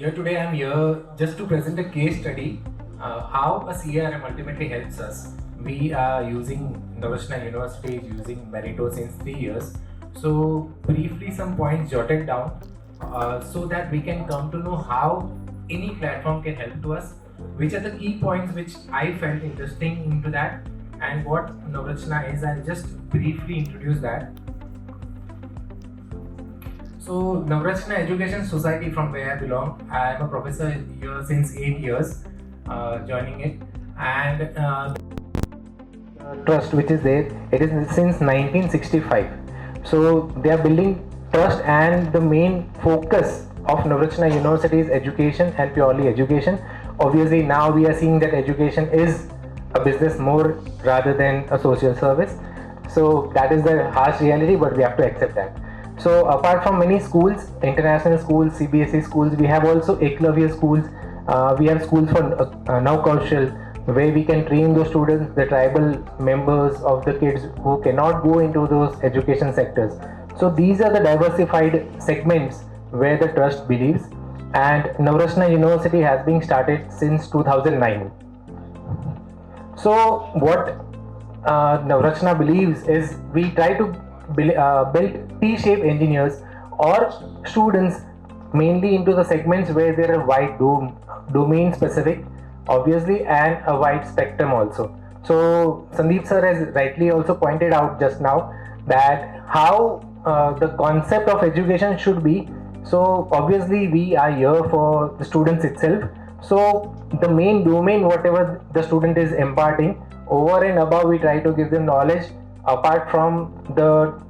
Here today I'm here just to present a case study how a CRM ultimately helps us. We are using Navrachana University is using Meritto since 3 years. So briefly some points jotted down so that we can come to know how any platform can help to us. Which are the key points which I felt interesting into that and what Navrachana is. I'll just briefly introduce that. So, Navrachana Education Society from where I belong. I am a professor here since 8 years, joining it, and trust which is there. It is since 1965. So they are building trust, and the main focus of Navrachana University is education and purely education. Obviously, now we are seeing that education is a business more rather than a social service. So that is the harsh reality, but we have to accept that. So apart from many schools, international schools, CBSE schools, we have also Eklavya schools. We have schools for Naukaushal, where we can train those students, the tribal members of the kids who cannot go into those education sectors. So these are the diversified segments where the trust believes, and Navrachana University has been started since 2009. So what Navrachana believes is we try to build T-shaped engineers or students mainly into the segments where there are wide domain specific, obviously, and a wide spectrum also. So Sandeep sir has rightly also pointed out just now that how the concept of education should be. So obviously we are here for the students itself. So the main domain, whatever the student is imparting, over and above we try to give them knowledge apart from the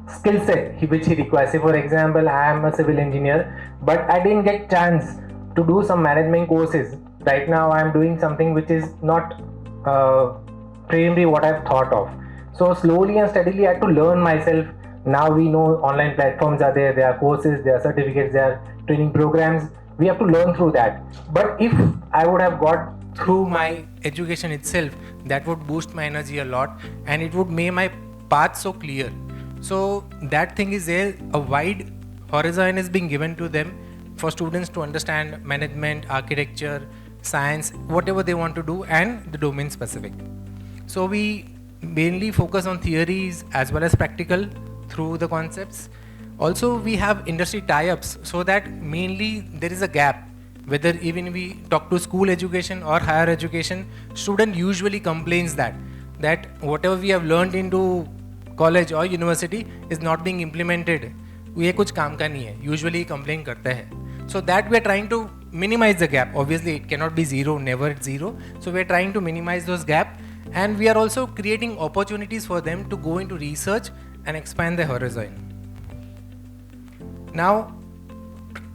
skill set which he requires. Say for example, I am a civil engineer, but I didn't get chance to do some management courses. Right now I am doing something which is not primarily what I've thought of. So slowly and steadily I had to learn myself. Now we know online platforms are there are courses, there are certificates, there are training programs. We have to learn through that. But if I would have got through my education itself, that would boost my energy a lot and it would make my path so clear. So that thing is there, a wide horizon is being given to them for students to understand management, architecture, science, whatever they want to do, and the domain specific. So we mainly focus on theories as well as practical through the concepts. Also we have industry tie-ups so that mainly there is a gap. Whether even we talk to school education or higher education, student usually complains that whatever we have learned into college or university is not being implemented. ये कुछ काम का नहीं है, usually complain करते हैं. So that we are trying to minimize the gap. Obviously it cannot be zero, never zero. So we are trying to minimize those gap, and we are also creating opportunities for them to go into research and expand their horizon. Now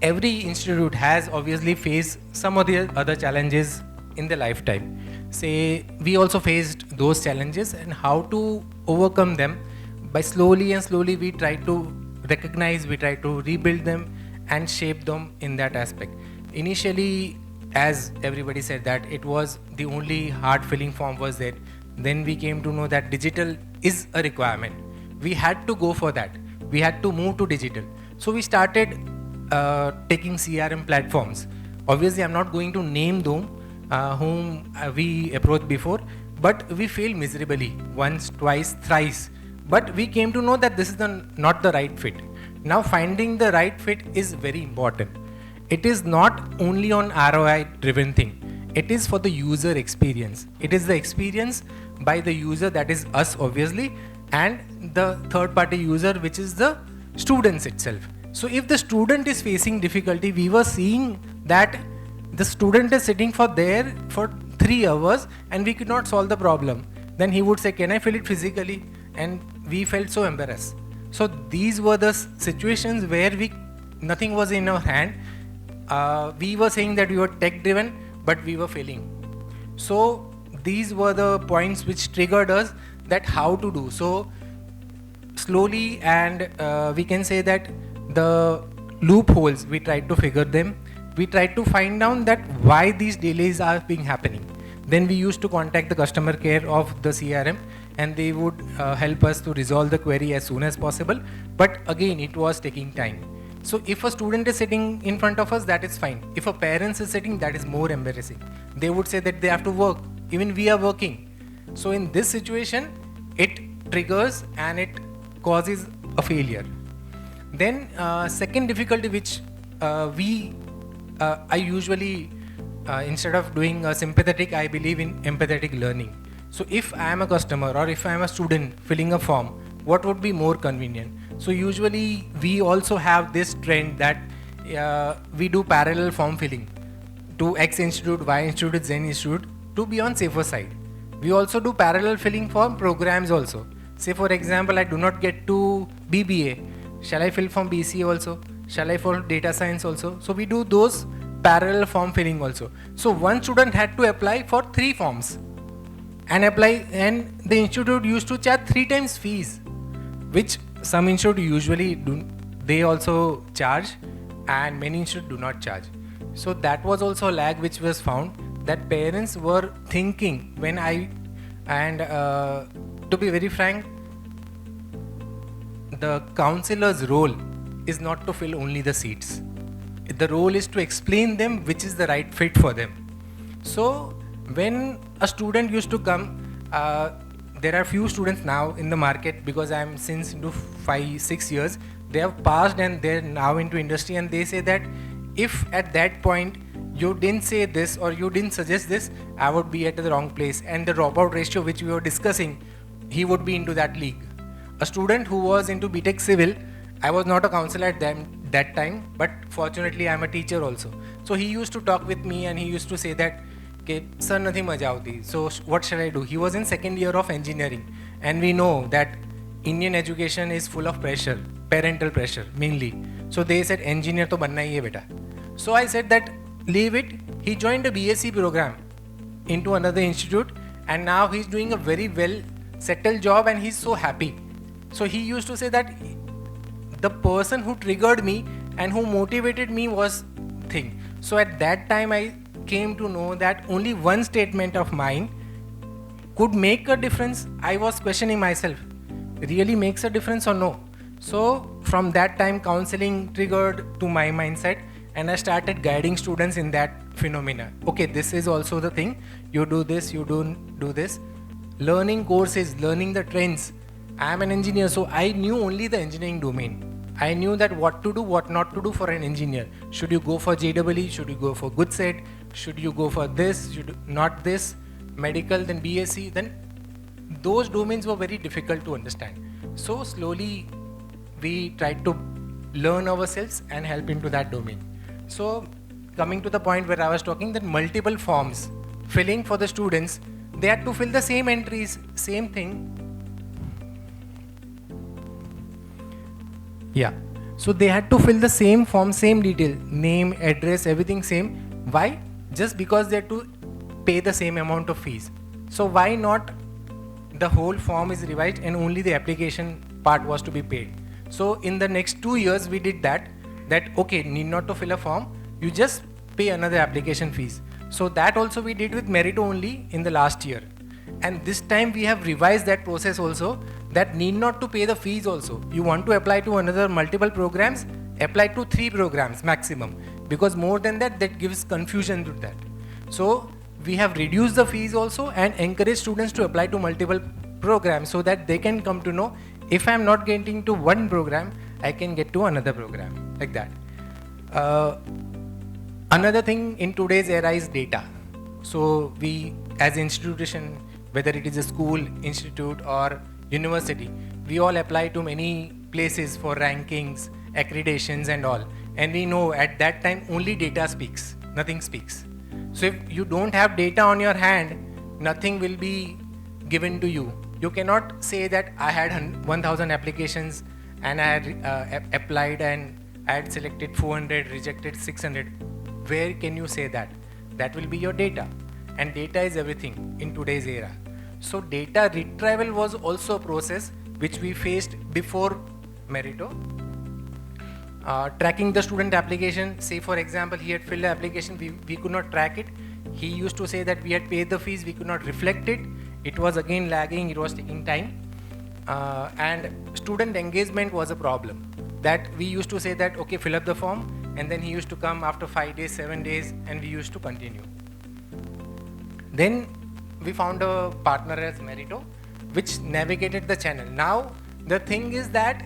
every institute has obviously faced some of the other challenges in their lifetime. Say we also faced those challenges, and how to overcome them. By slowly and slowly we try to recognize, we try to rebuild them and shape them in that aspect. Initially, as everybody said, that it was the only hard filling form was there. Then we came to know that digital is a requirement. We had to go for that. We had to move to digital. So we started taking CRM platforms. Obviously I'm not going to name them whom we approached before, but we failed miserably once, twice, thrice. But we came to know that this is not the right fit. Now finding the right fit is very important. It is not only on ROI driven thing. It is for the user experience. It is the experience by the user, that is us obviously, and the third party user, which is the students itself. So if the student is facing difficulty, we were seeing that the student is sitting for 3 hours and we could not solve the problem. Then he would say, can I fill it physically? And we felt so embarrassed. So these were the situations where nothing was in our hand. We were saying that we were tech driven, but we were failing. So these were the points which triggered us that how to do. So slowly, and we can say that the loopholes, we tried to figure them. We tried to find out that why these delays are being happening. Then we used to contact the customer care of the CRM, and they would help us to resolve the query as soon as possible. But again, it was taking time. So if a student is sitting in front of us, that is fine. If a parent is sitting, that is more embarrassing. They would say that they have to work. Even we are working. So in this situation, it triggers and it causes a failure. Then second difficulty which I usually, instead of doing sympathetic, I believe in empathetic learning. So if I am a customer or if I am a student filling a form, what would be more convenient? So usually we also have this trend that we do parallel form filling to X institute, Y institute, Z institute to be on safer side. We also do parallel filling for programs also. Say for example, I do not get to BBA. Shall I fill from BCA also? Shall I fill data science also? So we do those parallel form filling also. So one student had to apply for 3 forms and the institute used to charge 3 times fees, which some institute usually do, they also charge, and many institutes do not charge. So that was also a lag which was found, that parents were thinking to be very frank, the counselor's role is not to fill only the seats. The role is to explain them which is the right fit for them. So when a student used to come, there are few students now in the market, because I am since into 5-6 years, they have passed and they're now into industry, and they say that if at that point you didn't say this or you didn't suggest this, I would be at the wrong place, and the dropout ratio which we were discussing, he would be into that league. A student who was into BTech Civil, I was not a counselor at that time, but fortunately I am a teacher also. So he used to talk with me and he used to say that, sir, nathi maja aati. So what shall I do? He was in second year of engineering, and we know that Indian education is full of pressure, parental pressure mainly. So they said, engineer to banna hi hai beta. So I said that leave it. He joined a BSc program into another institute, and now he's doing a very well settled job and he's so happy. So he used to say that the person who triggered me and who motivated me was thing. So at that time I came to know that only one statement of mine could make a difference. I was questioning myself, really makes a difference or no? So from that time counseling triggered to my mindset, and I started guiding students in that phenomena. Okay, this is also the thing, you do this, you don't do this. Learning courses, learning the trends. I am an engineer, so I knew only the engineering domain. I knew that what to do, what not to do for an engineer. Should you go for JEE? Should you go for good set? Should you go for this? Should not this? Medical, then BSc, then those domains were very difficult to understand. So slowly we tried to learn ourselves and help into that domain. So coming to the point where I was talking, that multiple forms filling for the students, they had to fill the same entries, same thing. Yeah, so they had to fill the same form, same detail, name, address, everything same. Why? Just because they had to pay the same amount of fees. So why not the whole form is revised and only the application part was to be paid? So in the next 2 years we did that okay, need not to fill a form, you just pay another application fees. So that also we did with Meritto only in the last year. And this time we have revised that process also, that need not to pay the fees also. You want to apply to another multiple programs, apply to 3 programs maximum, because more than that, that gives confusion to that. So we have reduced the fees also and encourage students to apply to multiple programs, so that they can come to know, if I am not getting to one program, I can get to another program, like that. Another thing in today's era is data. So we as institution, whether it is a school, institute or university, we all apply to many places for rankings, accreditations and all. And we know at that time only data speaks, nothing speaks. So if you don't have data on your hand, nothing will be given to you. You cannot say that I had 1000 applications and I had applied and I had selected 400, rejected 600. Where can you say that? That will be your data. And data is everything in today's era. So data retrieval was also a process which we faced before Meritto. Tracking the student application, say for example, he had filled the application, we could not track it. He used to say that we had paid the fees, we could not reflect it. It was again lagging, it was taking time. And student engagement was a problem. that we used to say that, okay, fill up the form, and then he used to come after 5 days, 7 days, and we used to continue. Then we found a partner as Meritto, which navigated the channel. Now the thing is that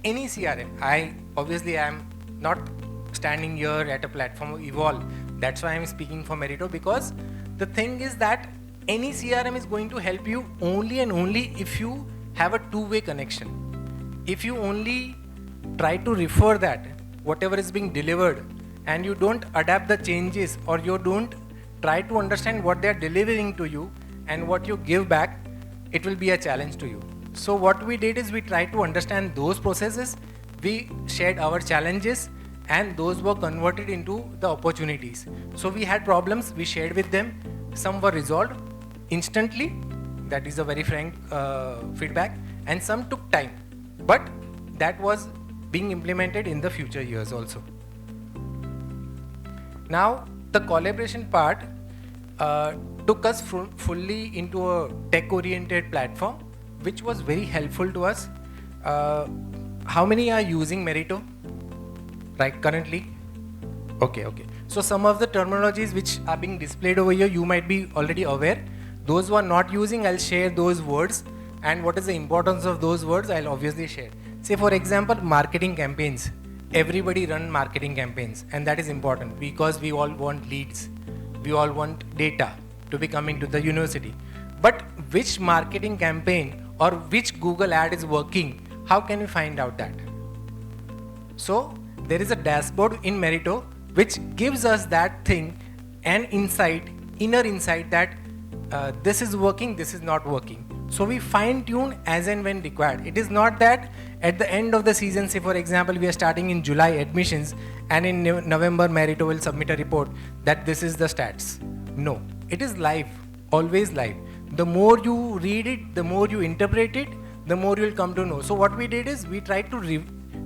any CRM, I am not standing here at a platform of Evolve. That's why I'm speaking for Meritto, because the thing is that any CRM is going to help you only and only if you have a two-way connection. If you only try to refer that whatever is being delivered and you don't adapt the changes, or you don't try to understand what they are delivering to you and what you give back, it will be a challenge to you. So what we did is we tried to understand those processes, we shared our challenges, and those were converted into the opportunities. So we had problems, we shared with them, some were resolved instantly, that is a very frank feedback, and some took time, but that was being implemented in the future years also. Now the collaboration part took us fully into a tech-oriented platform, which was very helpful to us. How many are using Meritto right currently? Okay. So some of the terminologies which are being displayed over here, you might be already aware. Those who are not using, I'll share those words, and what is the importance of those words, I'll obviously share. Say for example, marketing campaigns. Everybody run marketing campaigns, and that is important because we all want leads. We all want data to be coming to the university. But which marketing campaign or which Google ad is working, how can we find out that? So there is a dashboard in Meritto which gives us that thing, an insight, inner insight that this is working, this is not working. So we fine tune as and when required. It is not that at the end of the season, say for example, we are starting in July admissions, and in November Meritto will submit a report that this is the stats. No, it is live, always live. The more you read it, the more you interpret it, the more you will come to know. So what we did is we tried to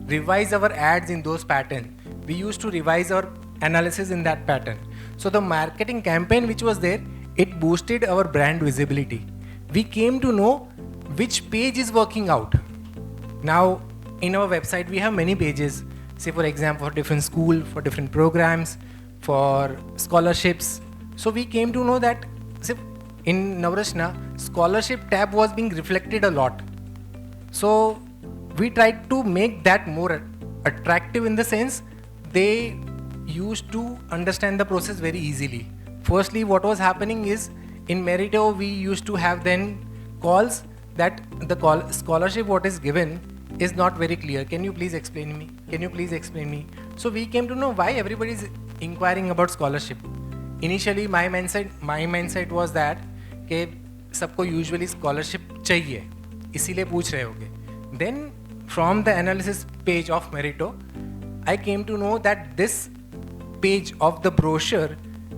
revise our ads in those patterns. We used to revise our analysis in that pattern. So the marketing campaign which was there, it boosted our brand visibility. We came to know which page is working out. Now in our website we have many pages, say for example for different school, for different programs, for scholarships. So we came to know that in Navrachana, scholarship tab was being reflected a lot. So we tried to make that more attractive, in the sense they used to understand the process very easily. Firstly, what was happening is in Meritto we used to have then calls that the scholarship what is given is not very clear. Can you please explain me? Can you please explain me? So we came to know why everybody is inquiring about scholarship. Initially my mindset was that कि सबको usually scholarship चाहिए, इसीलिए पूछ रहे होगे. Then from the analysis page of Meritto, I came to know that this page of the brochure,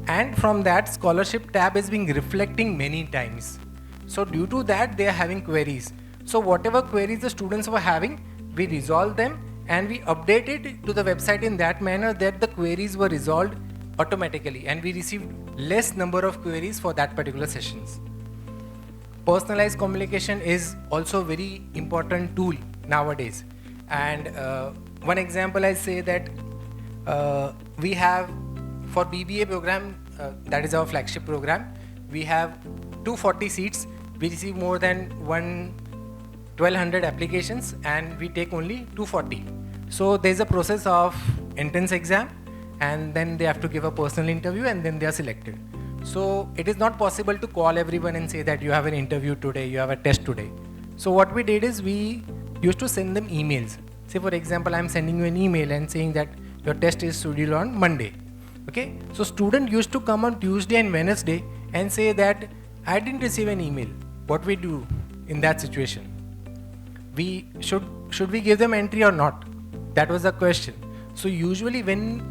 and from that scholarship tab is being reflecting many times. So due to that they are having queries. So whatever queries the students were having, we resolve them and we update it to the website in that manner that the queries were resolved automatically, and we received less number of queries for that particular sessions. Personalized communication is also a very important tool nowadays. And one example I say that we have for BBA program, that is our flagship program, we have 240 seats. We receive more than 1200 applications and we take only 240. So there is a process of entrance exam, and then they have to give a personal interview, and then they are selected. So it is not possible to call everyone and say that you have an interview today, you have a test today. So what we did is we used to send them emails. Say for example, I am sending you an email and saying that your test is scheduled on Monday. Okay, so student used to come on Tuesday and Wednesday and say that I didn't receive an email. What we do in that situation? We should we give them entry or not? That was the question. So usually when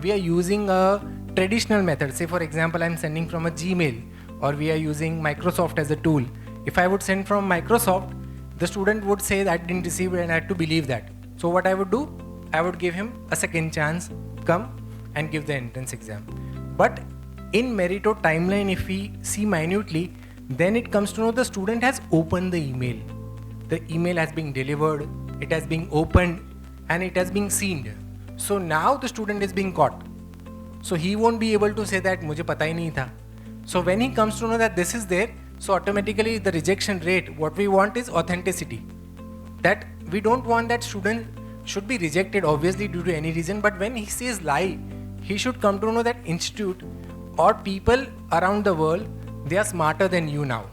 we are using a traditional method, say for example I'm sending from a Gmail, or we are using Microsoft as a tool. If I would send from Microsoft, the student would say that I didn't receive it and I had to believe that. So what I would do, I would give him a second chance, come and give the entrance exam. But in Meritto timeline, if we see minutely, then it comes to know the student has opened the email. The email has been delivered, it has been opened, and it has been seen. So now the student is being caught. So he won't be able to say that मुझे पता ही नहीं था. So when he comes to know that this is there, so automatically the rejection rate, what we want is authenticity. That we don't want that student should be rejected obviously due to any reason, but when he says lie, he should come to know that institute or people around the world, they are smarter than you now.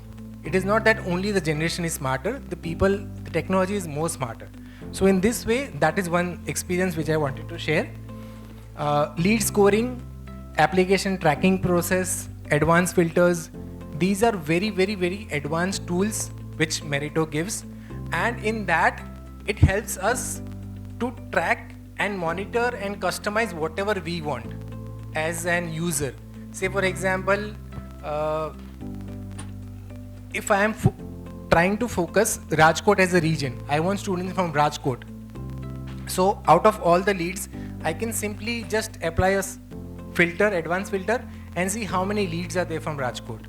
It is not that only the generation is smarter, the people, the technology is more smarter. So in this way, that is one experience which I wanted to share. Lead scoring, application tracking process, advanced filters, these are very, very, very advanced tools which Meritto gives, and in that it helps us to track and monitor and customize whatever we want as an user. Say for example, if I am trying to focus Rajkot as a region, I want students from Rajkot. So out of all the leads, I can simply just apply a filter, advanced filter, and see how many leads are there from Rajkot.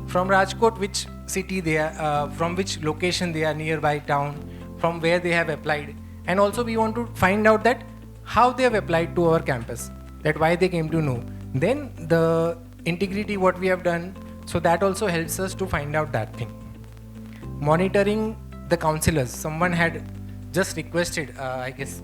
From Rajkot, which city they are, from which location they are, nearby town, from where they have applied. And also we want to find out that how they have applied to our campus, that why they came to know. Then the integrity what we have done, so that also helps us to find out that thing. Monitoring the counselors. Someone had just requested, I guess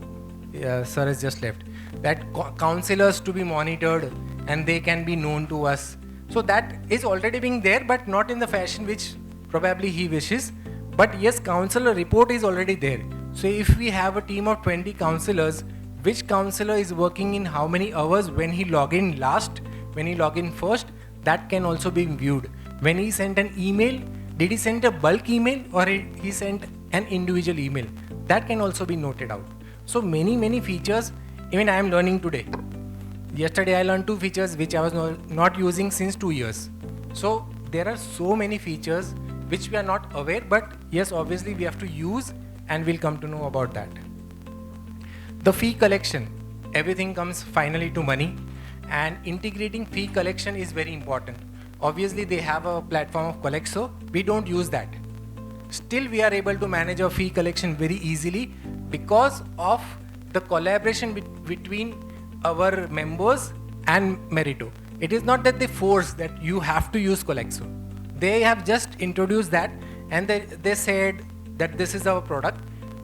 sir has just left, that counselors to be monitored and they can be known to us. So that is already being there, but not in the fashion which probably he wishes. But yes, counselor report is already there. So if we have a team of 20 counselors, which counselor is working in how many hours, when he log in last, when he log in first, that can also be viewed. When he sent an email, did he send a bulk email or he sent an individual email? That can also be noted out. So many features, even I am learning today. Yesterday I learned 2 features which I was not using since 2 years. So there are so many features which we are not aware, but yes, obviously we have to use and we'll come to know about that. The fee collection, everything comes finally to money, and integrating fee collection is very important. Obviously they have a platform of Collexo, we don't use that. Still we are able to manage our fee collection very easily because of the collaboration between our members and Meritto. It is not that they force that you have to use Collexo. They have just introduced that, and they said that this is our product.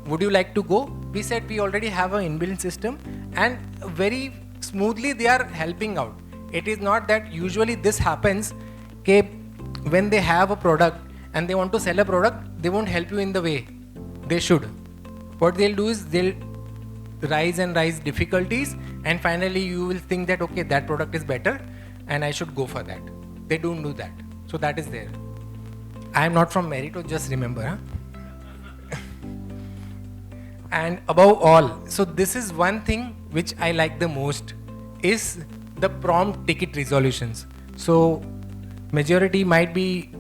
Would you like to go? We said we already have an inbuilt system, and very smoothly they are helping out. It is not that usually this happens, okay, when they have a product and they want to sell a product, they won't help you in the way they should. What they'll do is they'll rise difficulties, and finally you will think that okay, that product is better and I should go for that. They don't do that. So that is there. I am not from Meritto, just remember. Huh? And above all, so this is one thing which I like the most, is the prompt ticket resolutions. So majority might be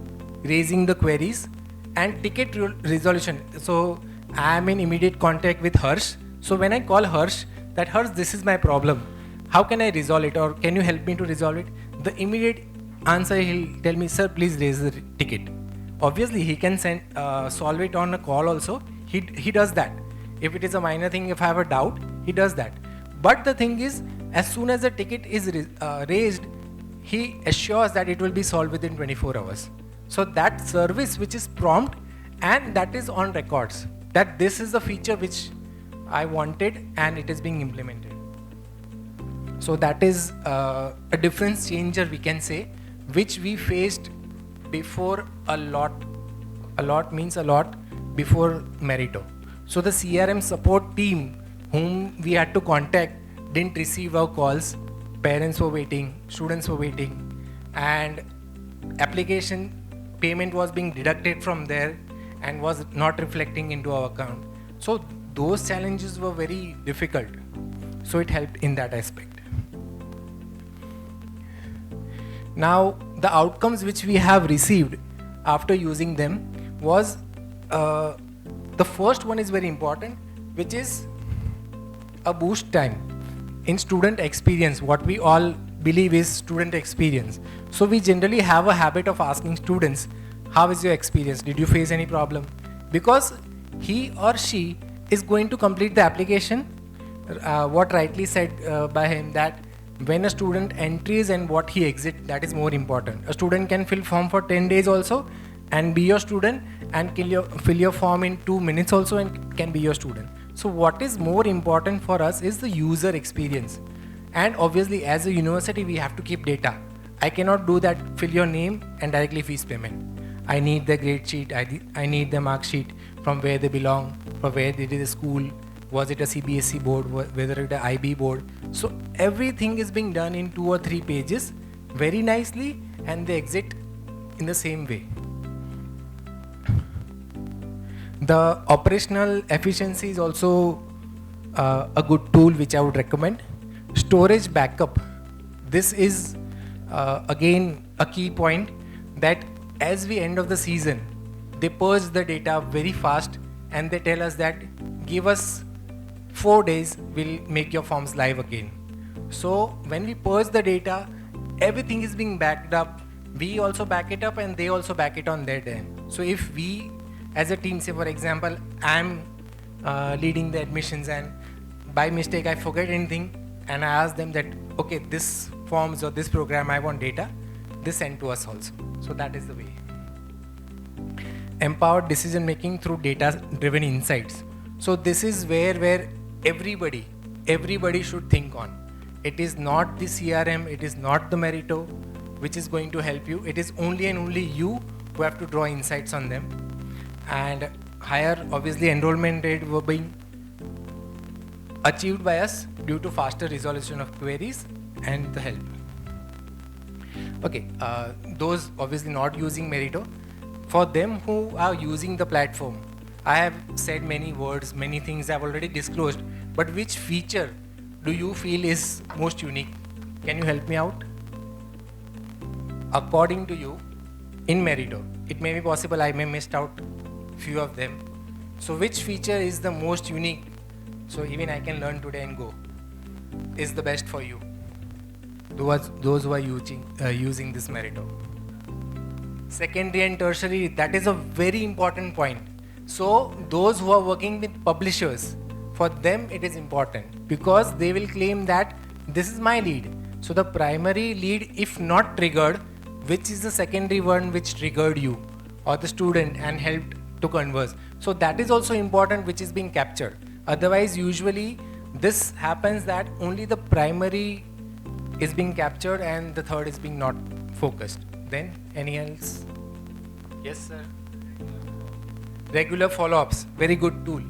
raising the queries and ticket resolution. So I am in immediate contact with Harsh. So when I call Harsh, that Harsh, this is my problem, how can I resolve it, or can you help me to resolve it? The immediate answer, he'll tell me, sir, please raise the ticket. Obviously he can solve it on a call also. He does that. If it is a minor thing, if I have a doubt, he does that. But the thing is, as soon as the ticket is raised, he assures that it will be solved within 24 hours. So that service which is prompt, and that is on records, that this is the feature which I wanted and it is being implemented. So that is a difference changer, we can say, which we faced before a lot means a lot before Meritto. So the CRM support team whom we had to contact didn't receive our calls. Parents were waiting, students were waiting, and application payment was being deducted from there and was not reflecting into our account. So those challenges were very difficult. So it helped in that aspect. Now the outcomes which we have received after using them was, the first one is very important, which is a boost time in student experience. What we all believe is student experience. So we generally have a habit of asking students, how is your experience? Did you face any problem? Because he or she is going to complete the application, what rightly said by him, that when a student enters and what he exits, that is more important. A student can fill form for 10 days also and be your student, and fill your form in 2 minutes also and can be your student. So what is more important for us is the user experience. And obviously as a university we have to keep data. I cannot do that, fill your name and directly fees payment. I need the grade sheet, I need the mark sheet, from where they belong, from where they did the school, was it a CBSE board, whether it a IB board. So everything is being done in 2 or 3 pages very nicely, and they exit in the same way. The operational efficiency is also a good tool which I would recommend. Storage backup. This is again a key point, that as we end of the season, they purge the data very fast and they tell us that give us 4 days, we'll make your forms live again. So when we purge the data, everything is being backed up. We also back it up and they also back it on their end. So if we as a team, say for example, I'm leading the admissions and by mistake I forget anything and I ask them that, okay, this forms or this program I want data, they send to us also. So that is the way. Empowered decision making through data driven insights. So this is where everybody should think on. It is not the CRM, it is not the Meritto which is going to help you. It is only and only you who have to draw insights on them. And higher, obviously, enrollment rate were being achieved by us due to faster resolution of queries and the help. Okay, those obviously not using Meritto. For them who are using the platform, I have said many words, many things I've already disclosed, but which feature do you feel is most unique? Can you help me out? According to you, in Meritto, it may be possible I may missed out few of them. So which feature is the most unique? So even I can learn today and go. Is the best for you? Those who are using this Meritto. Secondary and tertiary, that is a very important point. So those who are working with publishers, for them it is important because they will claim that this is my lead. So the primary lead, if not triggered, which is the secondary one which triggered you or the student and helped to converse. So that is also important, which is being captured. Otherwise, usually this happens that only the primary is being captured and the third is being not focused. Then any else? Yes, sir. Regular follow-ups, very good tool.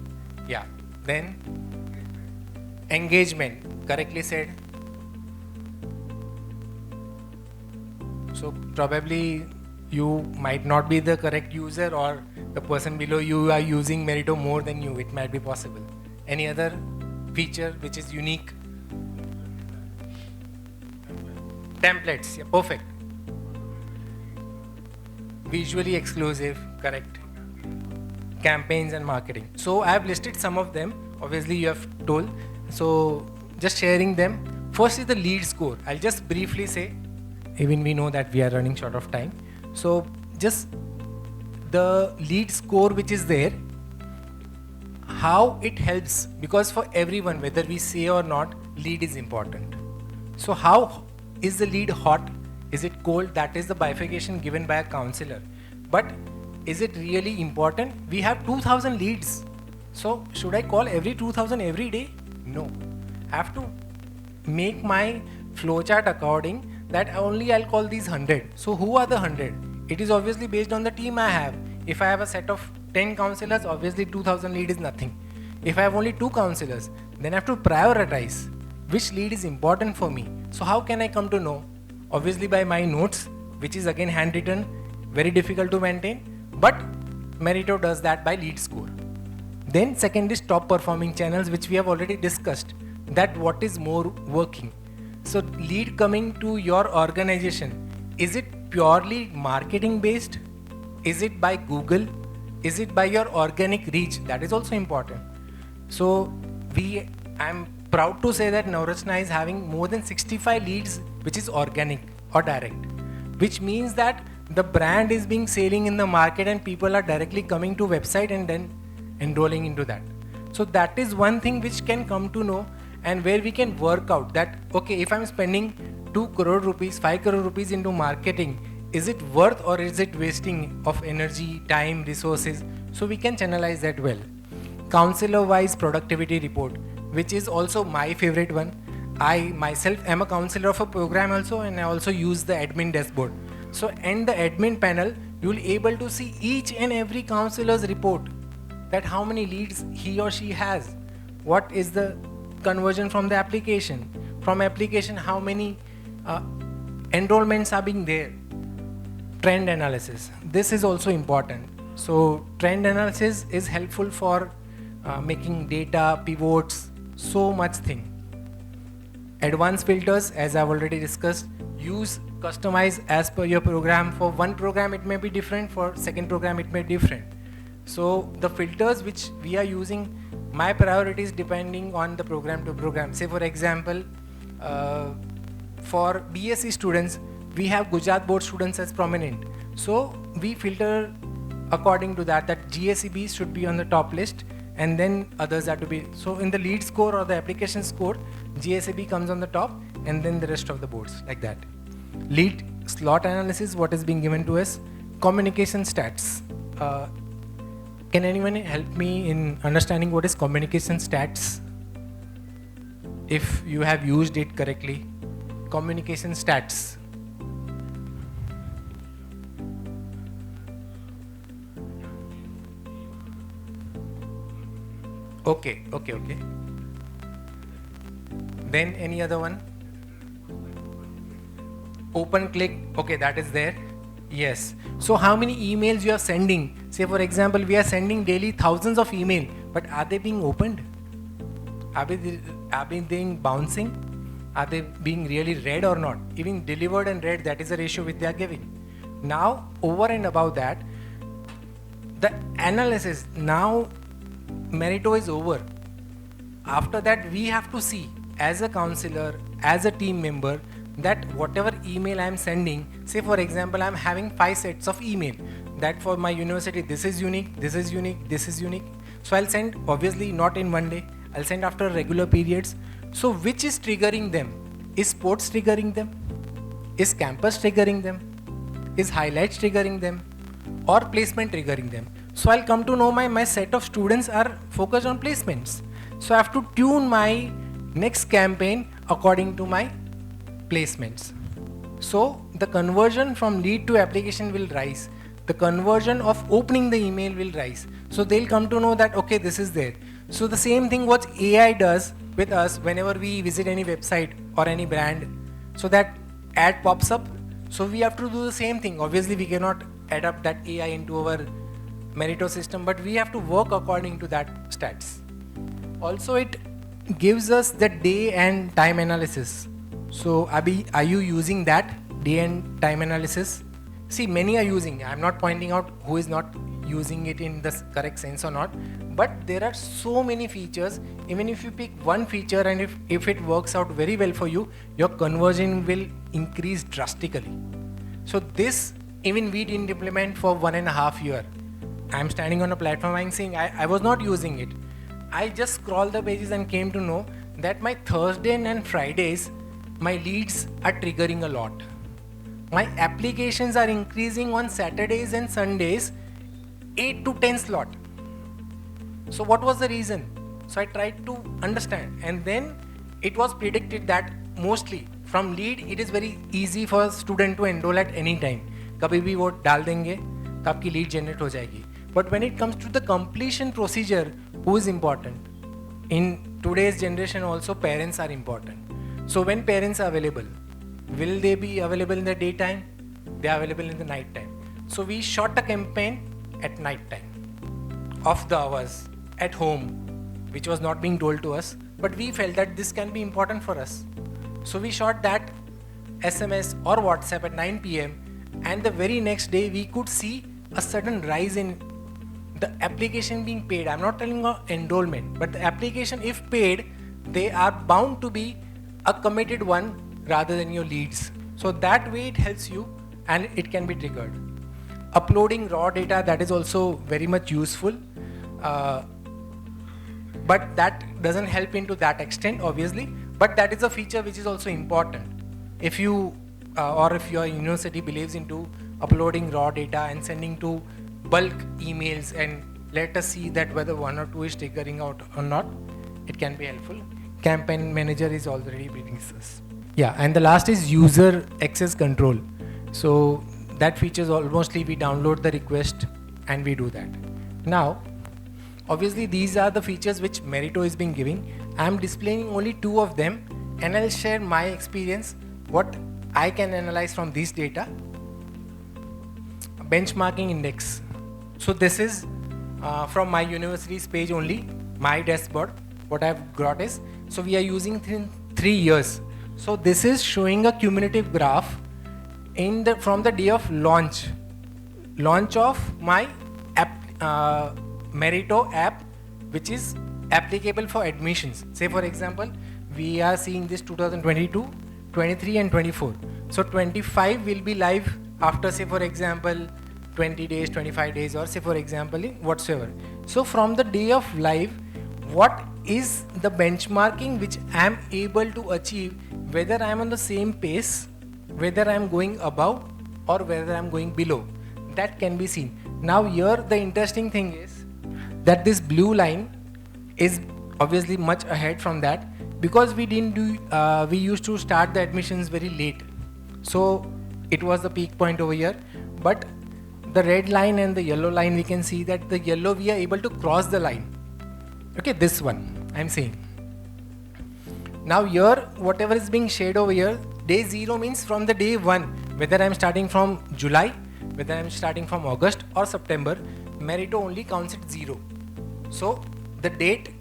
Yeah. Then engagement, correctly said. So probably you might not be the correct user, or the person below you are using Meritto more than you. It might be possible. Any other feature which is unique? Templates, yeah, perfect. Visually exclusive, correct. Campaigns and marketing. So I have listed some of them. Obviously you have told. So just sharing them. First is the lead score. I'll just briefly say, even we know that we are running short of time. So just the lead score which is there, how it helps, because for everyone, whether we say or not, lead is important. So how is the lead hot? Is it cold? That is the bifurcation given by a counselor. But is it really important? We have 2000 leads. So should I call every 2000 every day? No. I have to make my flowchart according that only I'll call these 100. So who are the 100? It is obviously based on the team I have. If I have a set of 10 counselors, obviously 2000 lead is nothing. If I have only 2 counselors, then I have to prioritize which lead is important for me. So how can I come to know? Obviously by my notes, which is again handwritten, very difficult to maintain, but Meritto does that by lead score. Then second is top performing channels, which we have already discussed, that what is more working. So lead coming to your organization, is it purely marketing based? Is it by Google? Is it by your organic reach? That is also important. So I'm proud to say that Navrachana is having more than 65 leads which is organic or direct, which means that the brand is being selling in the market and people are directly coming to website and then enrolling into that. So that is one thing which can come to know, and where we can work out that, okay, if I'm spending 2 crore rupees, 5 crore rupees into marketing, is it worth or is it wasting of energy, time, resources? So we can channelize that well. Counselor wise productivity report, which is also my favorite one. I myself am a counselor of a program also, and I also use the admin dashboard. So in the admin panel, you will able to see each and every counselor's report, that how many leads he or she has, what is the conversion from the application, how many enrollments are being there. Trend analysis, this is also important. So trend analysis is helpful for making data pivots, so much thing. Advanced filters, as I've already discussed, use customize as per your program. For one program it may be different, for second program it may be different. So the filters which we are using, my priorities depending on the program to program. Say for example, for BSc students, we have Gujarat board students as prominent. So we filter according to that, GSEB should be on the top list, and then others are to be. So in the lead score or the application score, GSEB comes on the top, and then the rest of the boards, like that. Lead slot analysis, what is being given to us. Communication stats. Can anyone help me in understanding what is communication stats? If you have used it correctly. Communication stats. Okay. Then any other one? Open click, okay, that is there. Yes. So how many emails you are sending? Say for example, we are sending daily thousands of emails, but are they being opened? Are they being bouncing? Are they being really read or not? Even delivered and read, that is the ratio which they are giving. Now, over and above that, the analysis, now Meritto is over. After that, we have to see as a counselor, as a team member, that whatever email I am sending, say for example, I am having 5 sets of email, that for my university, this is unique, this is unique, this is unique. So I'll send, obviously not in one day, I'll send after regular periods. So which is triggering them? Is sports triggering them? Is campus triggering them? Is highlights triggering them? Or placement triggering them? So I'll come to know my set of students are focused on placements. So I have to tune my next campaign according to my placements. So the conversion from lead to application will rise. The conversion of opening the email will rise. So they'll come to know that, okay, this is there. So the same thing what AI does with us whenever we visit any website or any brand, so that ad pops up. So we have to do the same thing. Obviously we cannot adapt that AI into our Meritto system, but we have to work according to that stats. Also it gives us the day and time analysis. So Abhi, are you using that day and time analysis? See, many are using. I'm not pointing out who is not using it in the correct sense or not, but there are so many features. Even if you pick one feature and if it works out very well for you, your conversion will increase drastically. So this, even we didn't implement for 1.5 years. I'm standing on a platform, I'm saying I was not using it. I just scrolled the pages and came to know that my Thursday and Fridays, my leads are triggering a lot. My applications are increasing on Saturdays and Sundays, 8 to 10 slot. So what was the reason? So I tried to understand, and then it was predicted that mostly from lead it is very easy for a student to enroll at any time. कभी भी वो डाल देंगे तो आपकी lead generate हो जाएगी. But when it comes to the completion procedure, who is important? In today's generation also parents are important. So when parents are available, will they be available in the daytime? They are available in the night time. So we shot a campaign at night time, off the hours, at home, which was not being told to us, but we felt that this can be important for us. So we shot that SMS or WhatsApp at 9 p.m. and the very next day we could see a sudden rise in the application being paid. I'm not telling about enrollment, but the application, if paid, they are bound to be a committed one rather than your leads. So that way it helps you and it can be triggered. Uploading raw data, that is also very much useful. but that doesn't help into that extent, obviously. But that is a feature which is also important. If you or if your university believes into uploading raw data and sending to bulk emails and let us see that whether one or two is triggering out or not, it can be helpful. Campaign manager is already being this. Yeah, and the last is user access control. So that features mostly we download the request and we do that. Now, obviously these are the features which Meritto is being giving. I'm displaying only two of them and I'll share my experience, what I can analyze from these data. Benchmarking index. So this is from my university's page only, my dashboard. What I've got is, so we are using 3 years. So this is showing a cumulative graph from the day of launch of my app, Meritto app, which is applicable for admissions. Say for example, we are seeing this 2022, 23 and 24. So 25 will be live after, say for example, 20 days, 25 days, or say for example whatsoever. So from the day of live, what is the benchmarking which I am able to achieve, whether I am on the same pace, whether I am going above or whether I am going below, that can be seen. Now here the interesting thing is that this blue line is obviously much ahead from that, because we didn't do, we used to start the admissions very late. So it was the peak point over here, but the red line and the yellow line, we can see that the yellow we are able to cross the line. Okay, this one I'm saying. Now here, whatever is being shared over here, day 0 means from the day 1, whether I'm starting from July, whether I'm starting from August or September, Meritto only counts it 0. So the date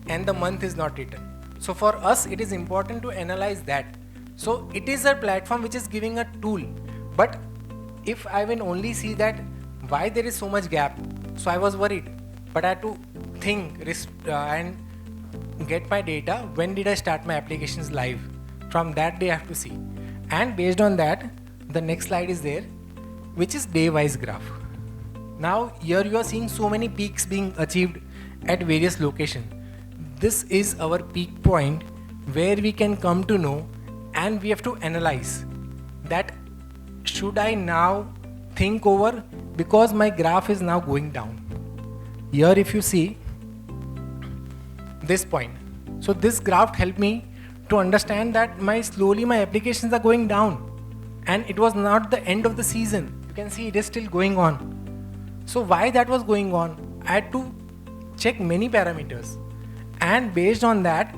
and the month is not written. So for us, it is important to analyze that. So it is a platform which is giving a tool, but if I will only see that why there is so much gap, so I was worried, but I had to think and get my data. When did I start my applications live? From that day I have to see, and based on that, the next slide is there, which is day-wise graph. Now here you are seeing so many peaks being achieved at various locations. This is our peak point where we can come to know, and we have to analyze that should I now think over, because my graph is now going down. Here if you see this point, so this graph helped me to understand that slowly my applications are going down, and it was not the end of the season. You can see it is still going on. So why that was going on? I had to check many parameters, and based on that,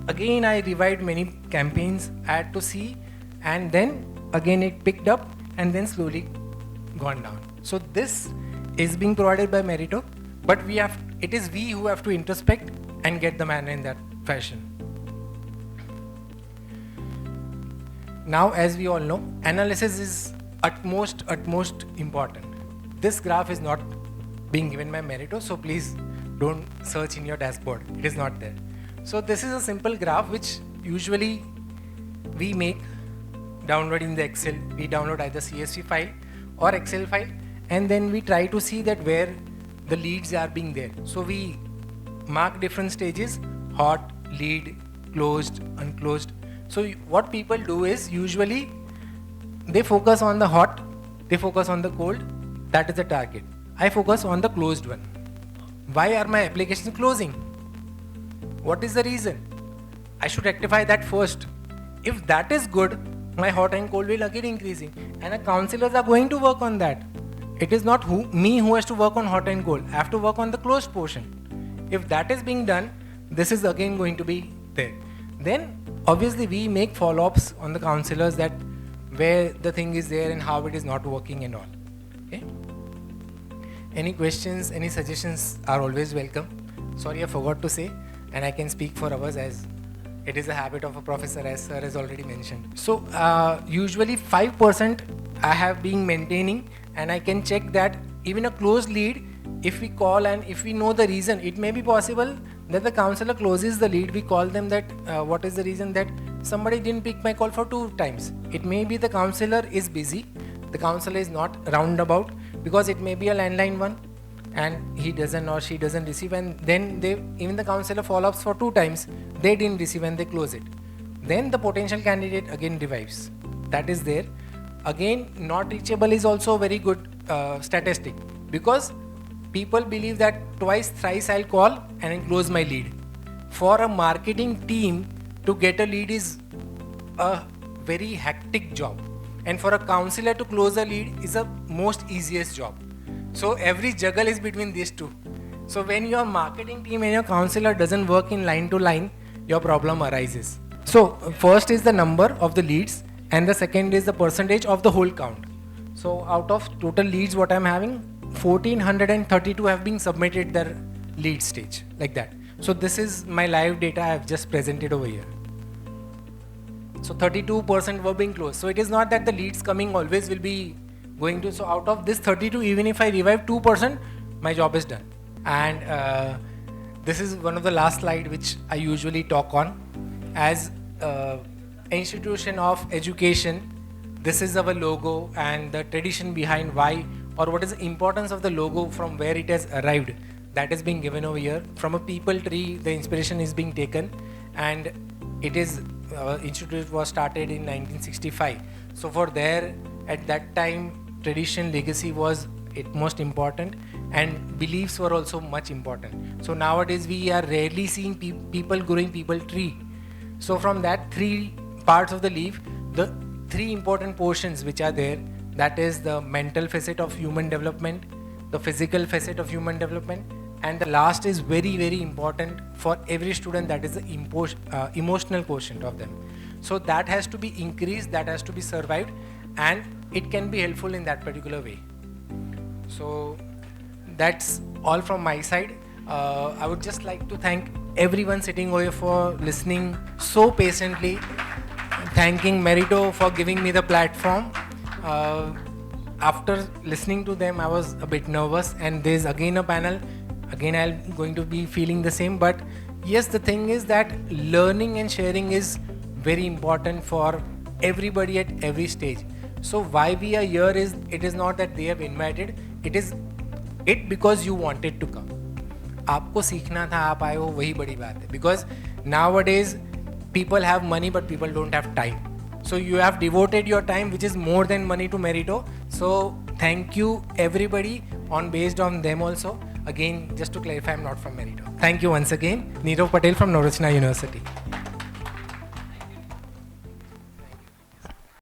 again I revived many campaigns. I had to see, and then again it picked up and then slowly gone down. So this is being provided by Meritto, but it is we who have to introspect and get the manner in that fashion. Now, as we all know, analysis is utmost important. This graph is not being given by Meritto, so please don't search in your dashboard. It is not there. So this is a simple graph which usually we make downloading the Excel. We download either CSV file or Excel file, and then we try to see that where the leads are being there. So we mark different stages: hot, lead, closed, unclosed. So what people do is usually they focus on the hot, they focus on the cold. That is the target. I focus on the closed one. Why are my applications closing? What is the reason? I should rectify that first. If that is good, my hot and cold will again increasing, and our counselors are going to work on that. It is not me who has to work on hot and cold. I have to work on the closed portion. If that is being done, this is again going to be there. Then obviously we make follow-ups on the counselors, that where the thing is there and how it is not working and all. Okay. Any questions, any suggestions are always welcome. Sorry, I forgot to say, and I can speak for hours as it is a habit of a professor, as sir has already mentioned. So usually 5% I have been maintaining, and I can check that even a closed lead, if we call and if we know the reason, it may be possible that the counselor closes the lead. We call them that what is the reason that somebody didn't pick my call for 2 times. It may be the counselor is busy, the counselor is not roundabout, because it may be a landline one, and he doesn't or she doesn't receive, and then they, even the counselor follow-ups for 2 times, they didn't receive and they close it. Then the potential candidate again revives. That is there. Again, not reachable is also a very good statistic, because people believe that twice, thrice I'll call and I'll close my lead. For a marketing team to get a lead is a very hectic job, and for a counselor to close a lead is a most easiest job. So every juggle is between these two. So when your marketing team and your counselor doesn't work in line to line, your problem arises. So first is the number of the leads, and the second is the percentage of the whole count. So out of total leads what I'm having, 1432 have been submitted their lead stage, like that. So this is my live data I have just presented over here. So 32% were being closed. So it is not that the leads coming always will be going to, so out of this 32, even if I revive 2%, my job is done. And this is one of the last slide which I usually talk on. As institution of education, this is our logo, and the tradition behind why, or what is the importance of the logo from where it has arrived, that is being given over here. From a people tree, the inspiration is being taken, and it is institute was started in 1965. So for there, at that time, tradition, legacy was it most important, and beliefs were also much important. So nowadays we are rarely seeing people growing people tree. So from that 3 parts of the leaf, the 3 important portions which are there, that is the mental facet of human development, the physical facet of human development, and the last is very, very important for every student, that is the emotional quotient of them. So that has to be increased, that has to be survived, and it can be helpful in that particular way. So that's all from my side. I would just like to thank everyone sitting over here for listening so patiently, thanking Meritto for giving me the platform. After listening to them, I was a bit nervous, and there's again a panel. Again, I'm going to be feeling the same, but yes, the thing is that learning and sharing is very important for everybody at every stage. So why we are here is, it is not that they have invited, it is it because you wanted to come. आपको सीखना था, आप आए हो, वही बड़ी बात है. Because nowadays people have money but people don't have time. So you have devoted your time, which is more than money, to Meritto. So thank you everybody on based on them also. Again, just to clarify, I'm not from Meritto. Thank you once again. Nirav Patel from Navrachana University.